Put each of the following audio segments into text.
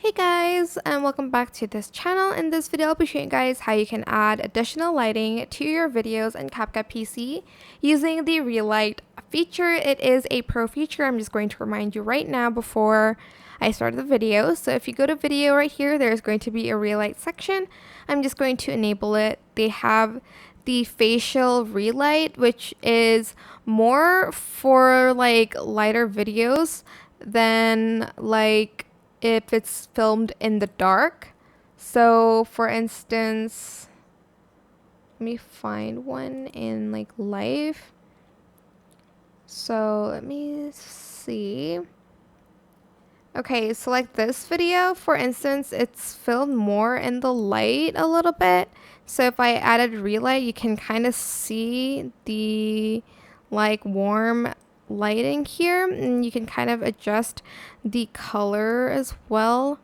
Hey guys, and welcome back to this channel. In this video, I'll be showing you guys how you can add additional lighting to your videos in CapCut PC using the Relight feature. It is a pro feature. I'm just going to remind you right now before I start the video. So if you go to video right here, there's going to be a Relight section. I'm just going to enable it. They have the facial relight, which is more for like lighter videos than like if it's filmed in the dark. So for instance, let me find one in like live. So let me see. Okay, so like this video, for instance, it's filmed more in the light a little bit. So if I added relight, you can kind of see the like warm lighting here, and you can kind of adjust the color as well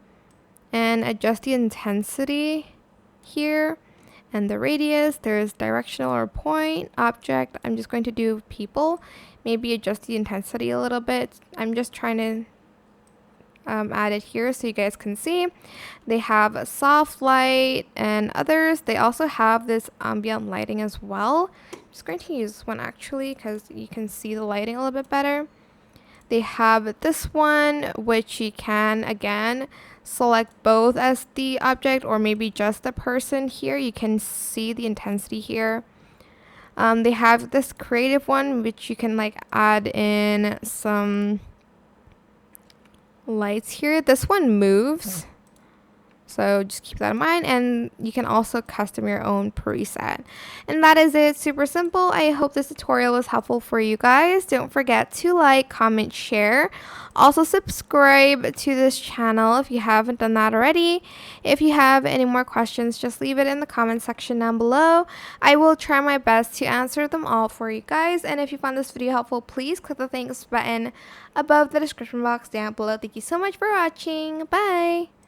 and adjust the intensity here and the radius. There's directional or point, object. I'm just going to do people, maybe adjust the intensity a little bit. I'm just trying to add it here so you guys can see. They have a soft light and others. They also have this ambient lighting as well. I'm just going to use this one actually because you can see the lighting a little bit better. They have this one, which you can again select both as the object or maybe just the person here. You can see the intensity here. They have this creative one, which you can like add in some lights here. This one moves, so just keep that in mind, and you can also custom your own preset. And that is it. Super simple. I hope this tutorial was helpful for you guys. Don't forget to like, comment, share. Also subscribe to this channel if you haven't done that already. If you have any more questions, just leave it in the comment section down below. I will try my best to answer them all for you guys. And if you found this video helpful, please click the thanks button above the description box down below. Thank you so much for watching. Bye!